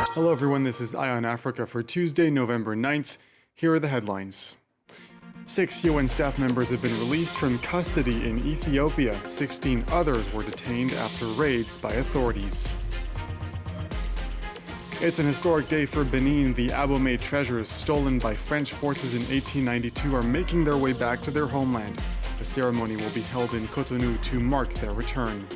Hello everyone, this is Eye on Africa for Tuesday, November 9th. Here are the headlines. 6 UN staff members have been released from custody in Ethiopia. 16 others were detained after raids by authorities. It's an historic day for Benin. The Abomey Treasures, stolen by French forces in 1892, are making their way back to their homeland. A ceremony will be held in Cotonou to mark their return.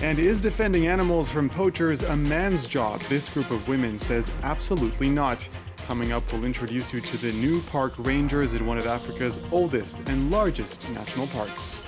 And is defending animals from poachers a man's job? This group of women says absolutely not. Coming up, we'll introduce you to the new park rangers in one of Africa's oldest and largest national parks.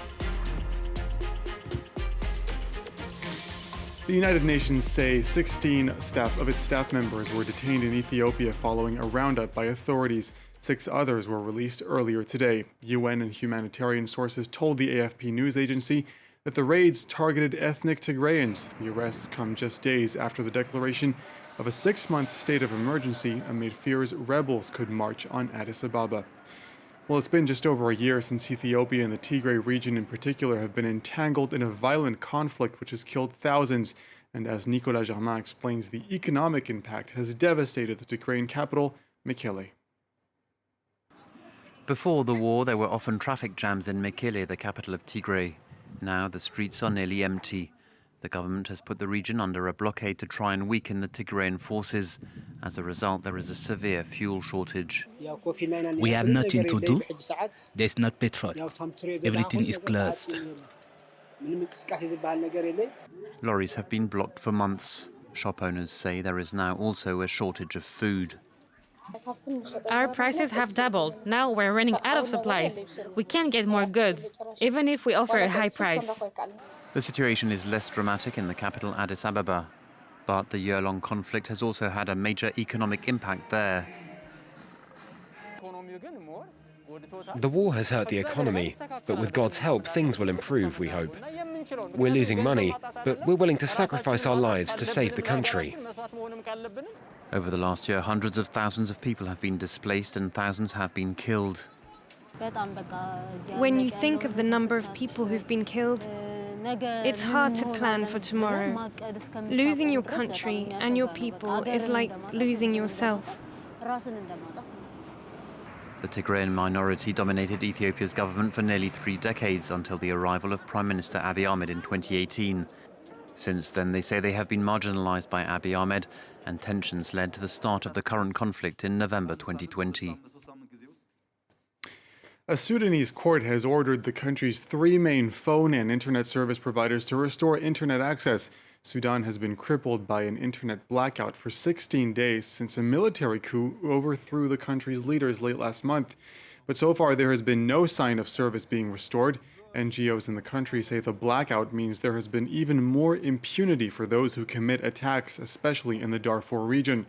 The United Nations say 16 of its staff members were detained in Ethiopia following a roundup by authorities. 6 others were released earlier today. UN and humanitarian sources told the AFP news agency that the raids targeted ethnic Tigrayans. The arrests come just days after the declaration of a 6-month state of emergency amid fears rebels could march on Addis Ababa. Well, it's been just over a year since Ethiopia and the Tigray region in particular have been entangled in a violent conflict which has killed thousands. And as Nicolas Germain explains, the economic impact has devastated the Tigrayan capital, Mekele. Before the war, there were often traffic jams in Mekele, the capital of Tigray. Now the streets are nearly empty. The government has put the region under a blockade to try and weaken the Tigrayan forces. As a result, there is a severe fuel shortage. We have nothing to do. There's not petrol. Everything is closed. Lorries have been blocked for months. Shop owners say there is now also a shortage of food. Our prices have doubled. Now we're running out of supplies. We can't get more goods, even if we offer a high price. The situation is less dramatic in the capital, Addis Ababa. But the year-long conflict has also had a major economic impact there. The war has hurt the economy, but with God's help, things will improve, we hope. We're losing money, but we're willing to sacrifice our lives to save the country. Over the last year, hundreds of thousands of people have been displaced and thousands have been killed. When you think of the number of people who've been killed, it's hard to plan for tomorrow. Losing your country and your people is like losing yourself. The Tigrayan minority dominated Ethiopia's government for nearly 3 decades until the arrival of Prime Minister Abiy Ahmed in 2018. Since then, they say they have been marginalized by Abiy Ahmed, and tensions led to the start of the current conflict in November 2020. A Sudanese court has ordered the country's 3 main phone and internet service providers to restore internet access. Sudan has been crippled by an internet blackout for 16 days since a military coup overthrew the country's leaders late last month. But so far, there has been no sign of service being restored. NGOs in the country say the blackout means there has been even more impunity for those who commit attacks, especially in the Darfur region.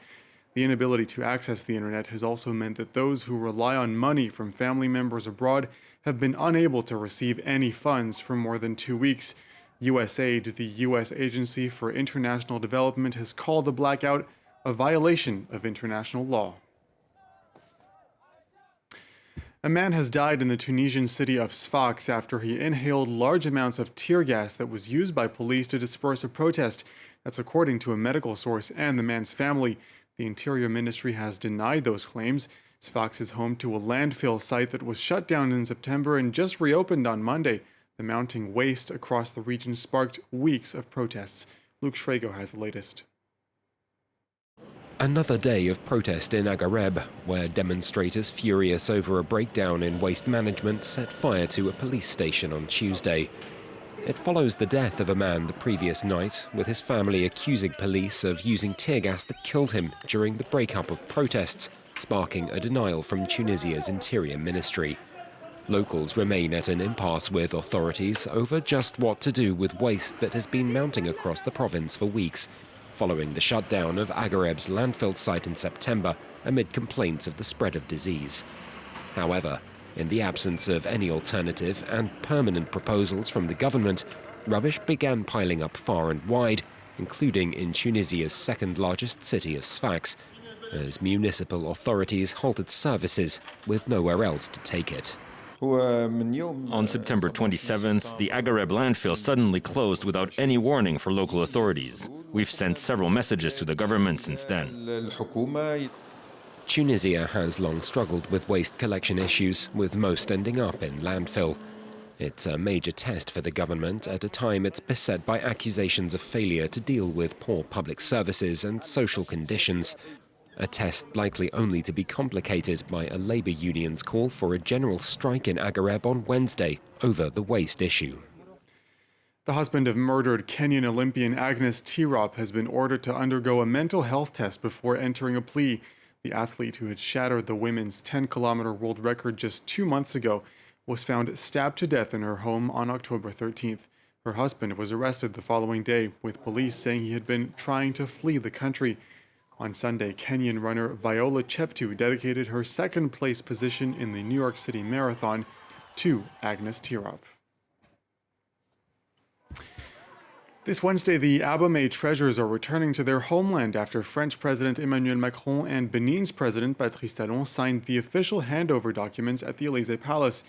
The inability to access the internet has also meant that those who rely on money from family members abroad have been unable to receive any funds for more than 2 weeks. USAID, the U.S. Agency for International Development, has called the blackout a violation of international law. A man has died in the Tunisian city of Sfax after he inhaled large amounts of tear gas that was used by police to disperse a protest. That's according to a medical source and the man's family. The Interior Ministry has denied those claims. Sfax is home to a landfill site that was shut down in September and just reopened on Monday. The mounting waste across the region sparked weeks of protests. Luke Schrago has the latest. Another day of protest in Aghareb, where demonstrators furious over a breakdown in waste management set fire to a police station on Tuesday. It follows the death of a man the previous night, with his family accusing police of using tear gas that killed him during the breakup of protests, sparking a denial from Tunisia's Interior Ministry. Locals remain at an impasse with authorities over just what to do with waste that has been mounting across the province for weeks, following the shutdown of Aghareb's landfill site in September amid complaints of the spread of disease. However, in the absence of any alternative and permanent proposals from the government, rubbish began piling up far and wide, including in Tunisia's second-largest city of Sfax, as municipal authorities halted services with nowhere else to take it. On September 27th, the Aghareb landfill suddenly closed without any warning for local authorities. We've sent several messages to the government since then. Tunisia has long struggled with waste collection issues, with most ending up in landfill. It's a major test for the government at a time it's beset by accusations of failure to deal with poor public services and social conditions. A test likely only to be complicated by a labour union's call for a general strike in Agareb on Wednesday over the waste issue. The husband of murdered Kenyan Olympian Agnes Tirop has been ordered to undergo a mental health test before entering a plea. The athlete, who had shattered the women's 10-kilometer world record just 2 months ago, was found stabbed to death in her home on October 13th. Her husband was arrested the following day, with police saying he had been trying to flee the country. On Sunday, Kenyan runner Viola Cheptu dedicated her second-place position in the New York City Marathon to Agnes Tirop. This Wednesday, the Abomey Treasures are returning to their homeland after French President Emmanuel Macron and Benin's President Patrice Talon signed the official handover documents at the Élysée Palace.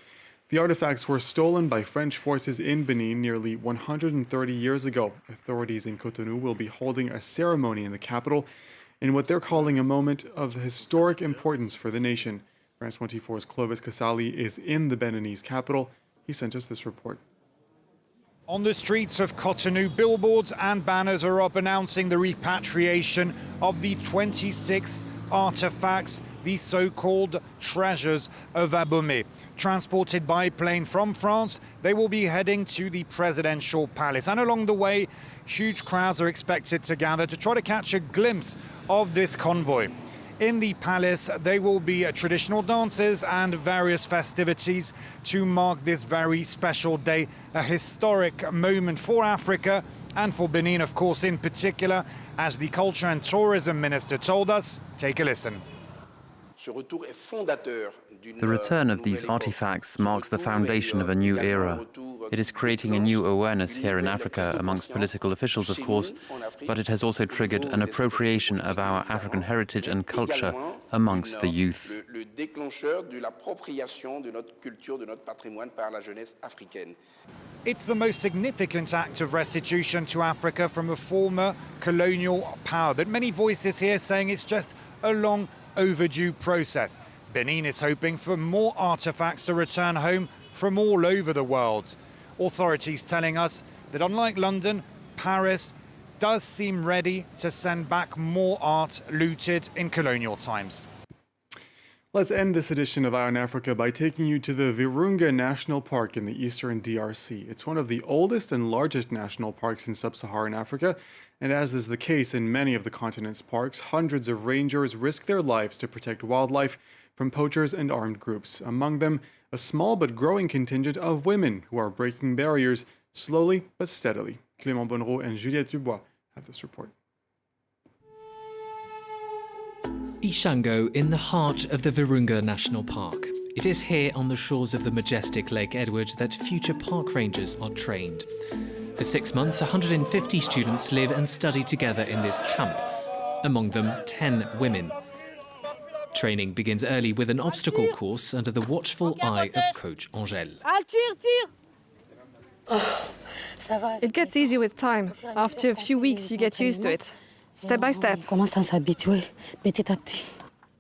The artifacts were stolen by French forces in Benin nearly 130 years ago. Authorities in Cotonou will be holding a ceremony in the capital in what they're calling a moment of historic importance for the nation. France 24's Clovis Casali is in the Beninese capital. He sent us this report. On the streets of Cotonou, billboards and banners are up announcing the repatriation of the 26 artifacts, the so-called treasures of Abomey. Transported by plane from France, they will be heading to the presidential palace. And along the way, huge crowds are expected to gather to try to catch a glimpse of this convoy. In the palace, there will be traditional dances and various festivities to mark this very special day, a historic moment for Africa and for Benin, of course, in particular, as the Culture and Tourism Minister told us. Take a listen. The return of these artifacts marks the foundation of a new era. It is creating a new awareness here in Africa amongst political officials, of course, but it has also triggered an appropriation of our African heritage and culture amongst the youth. It's the most significant act of restitution to Africa from a former colonial power, but many voices here saying it's just a long overdue process. Benin is hoping for more artifacts to return home from all over the world. Authorities telling us that unlike London, Paris does seem ready to send back more art looted in colonial times. Let's end this edition of Eye on Africa by taking you to the Virunga National Park in the eastern DRC. It's one of the oldest and largest national parks in sub-Saharan Africa, and as is the case in many of the continent's parks, hundreds of rangers risk their lives to protect wildlife from poachers and armed groups. Among them, a small but growing contingent of women who are breaking barriers slowly but steadily. Clément Bonnereau and Juliette Dubois have this report. Ishango in the heart of the Virunga National Park. It is here on the shores of the majestic Lake Edward that future park rangers are trained. For 6 months, 150 students live and study together in this camp, among them 10 women. Training begins early with an obstacle course under the watchful eye of Coach Angèle. It gets easier with time. After a few weeks, you get used to it. Step by step.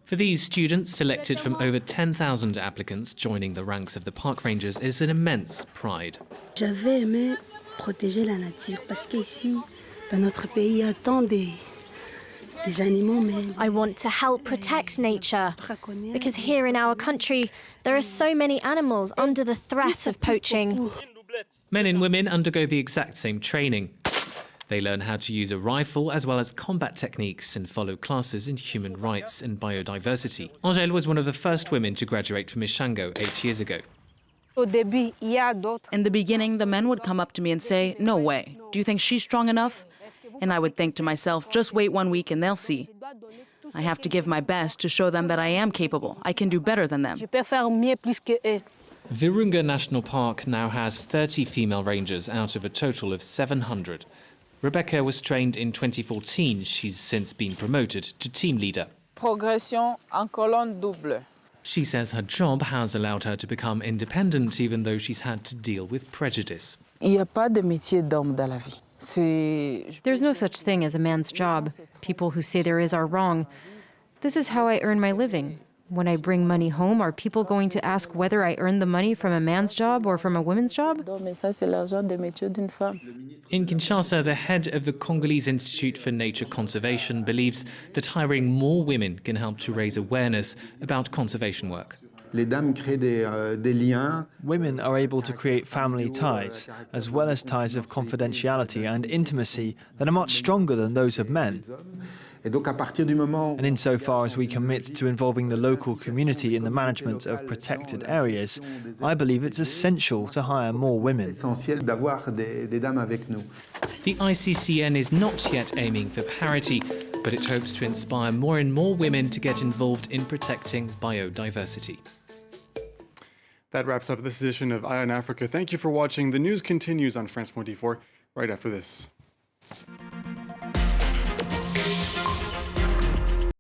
For these students, selected from over 10,000 applicants joining the ranks of the park rangers, is an immense pride. J'avais aimé protéger la nature parce qu'ici, dans notre pays, il y a tant des animaux, mais I want to help protect nature because here in our country there are so many animals under the threat of poaching. Men and women undergo the exact same training. They learn how to use a rifle as well as combat techniques and follow classes in human rights and biodiversity. Angèle was one of the first women to graduate from Ishango 8 years ago. In the beginning, the men would come up to me and say, "No way. Do you think she's strong enough?" And I would think to myself, just wait 1 week and they'll see. I have to give my best to show them that I am capable. I can do better than them. Virunga National Park now has 30 female rangers out of a total of 700. Rebecca was trained in 2014. She's since been promoted to team leader. Progression en colonne double. She says her job has allowed her to become independent even though she's had to deal with prejudice. Il n'y a pas de métier d'homme dans la vie. There's no such thing as a man's job. People who say there is are wrong. This is how I earn my living. When I bring money home, are people going to ask whether I earned the money from a man's job or from a woman's job? In Kinshasa, the head of the Congolese Institute for Nature Conservation believes that hiring more women can help to raise awareness about conservation work. Women are able to create family ties, as well as ties of confidentiality and intimacy that are much stronger than those of men. And insofar as we commit to involving the local community in the management of protected areas, I believe it's essential to hire more women. The ICCN is not yet aiming for parity, but it hopes to inspire more and more women to get involved in protecting biodiversity. That wraps up this edition of Eye on Africa. Thank you for watching. The news continues on France 24 right after this.